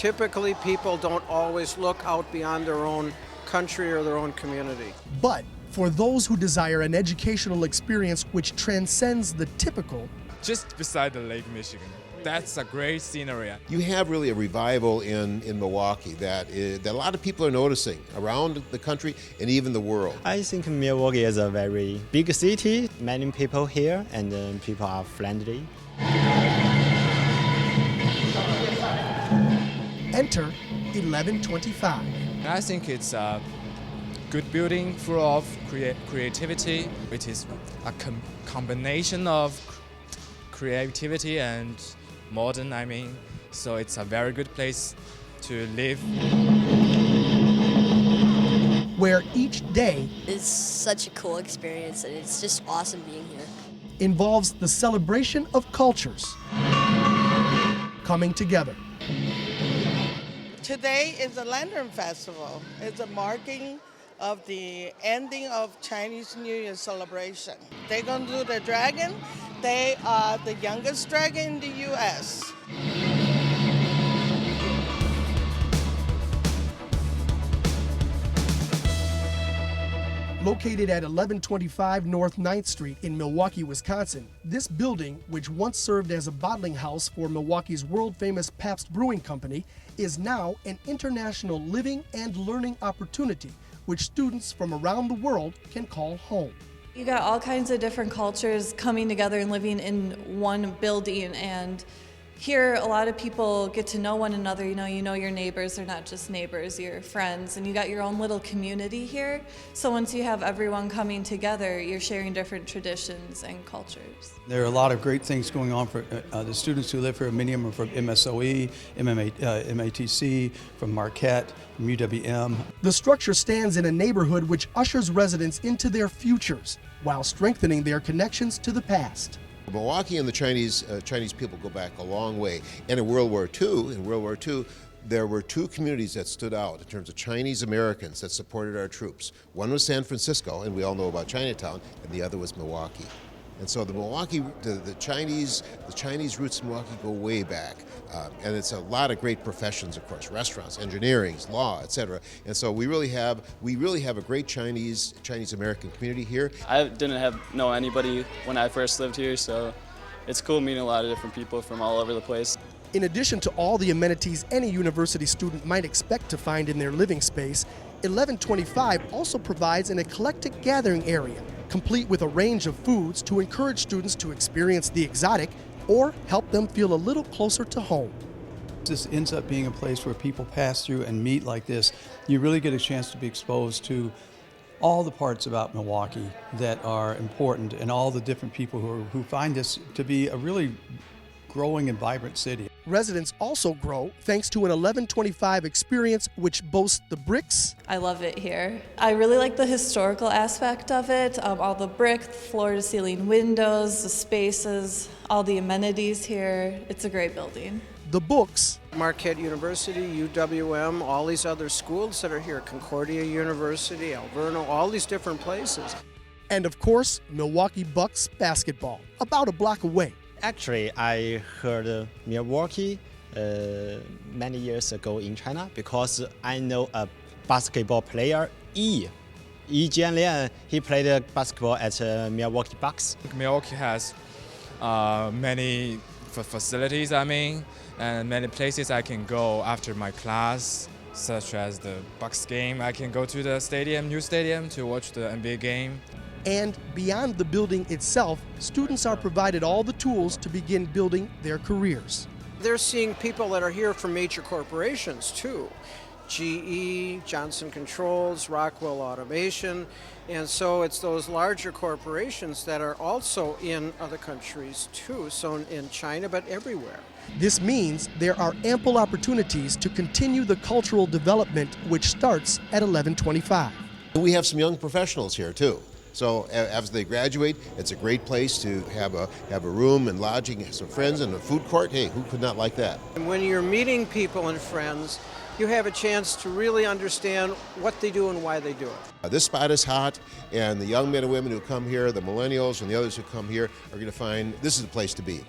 Typically, people don't always look out beyond their own country or their own community. But for those who desire an educational experience which transcends the typical, just beside the Lake Michigan. That's a great scenery. You have really a revival in Milwaukee that a lot of people are noticing around the country and even the world. I think Milwaukee is a very big city, many people here, and people are friendly. Enter 1125. I think it's a good building full of creativity. It is a combination of creativity and modern, so it's a very good place to live. Where each day is such a cool experience, and it's just awesome being here. Involves the celebration of cultures coming together. Today is the Lantern Festival. It's a marking of the ending of Chinese New Year celebration. They're going to do the dragon. They are the youngest dragon in the U.S. Located at 1125 North 9th Street in Milwaukee, Wisconsin, this building, which once served as a bottling house for Milwaukee's world-famous Pabst Brewing Company, is now an international living and learning opportunity which students from around the world can call home. You got all kinds of different cultures coming together and living in one building, and here a lot of people get to know one another. You know your neighbors are not just neighbors, you're friends, and you got your own little community here. So once you have everyone coming together, you're sharing different traditions and cultures. There are a lot of great things going on for the students who live here. Many of them are from MSOE, MATC, from Marquette, from UWM. The structure stands in a neighborhood which ushers residents into their futures while strengthening their connections to the past. Milwaukee and the Chinese people go back a long way. And in World War II, there were two communities that stood out in terms of Chinese Americans that supported our troops. One was San Francisco, and we all know about Chinatown, and the other was Milwaukee. And so the Chinese roots in Milwaukee go way back. And it's a lot of great professions, of course, restaurants, engineering, law, etc. And so we really have a great Chinese American community here. I didn't know anybody when I first lived here, so it's cool meeting a lot of different people from all over the place. In addition to all the amenities any university student might expect to find in their living space, 1125 also provides an eclectic gathering area, complete with a range of foods to encourage students to experience the exotic or help them feel a little closer to home. This ends up being a place where people pass through and meet like this. You really get a chance to be exposed to all the parts about Milwaukee that are important and all the different people who find this to be a really growing and vibrant city. Residents also grow thanks to an 1125 experience which boasts the bricks. I love it here. I really like the historical aspect of it, all the brick, floor-to-ceiling windows, the spaces, all the amenities here. It's a great building. The books. Marquette University, UWM, all these other schools that are here, Concordia University, Alverno, all these different places. And of course, Milwaukee Bucks basketball, about a block away. Actually, I heard Milwaukee many years ago in China because I know a basketball player, Yi Jianlian. He played basketball at Milwaukee Bucks. Milwaukee has many facilities, and many places I can go after my class, such as the Bucks game. I can go to the new stadium to watch the NBA game. And beyond the building itself, students are provided all the tools to begin building their careers. They're seeing people that are here from major corporations too. GE, Johnson Controls, Rockwell Automation, and so it's those larger corporations that are also in other countries too, so in China, but everywhere. This means there are ample opportunities to continue the cultural development which starts at 1125. We have some young professionals here too. So as they graduate, it's a great place to have a room and lodging, some friends, and a food court. Hey, who could not like that? And when you're meeting people and friends, you have a chance to really understand what they do and why they do it. This spot is hot, and the young men and women who come here, the millennials and the others who come here, are going to find this is the place to be.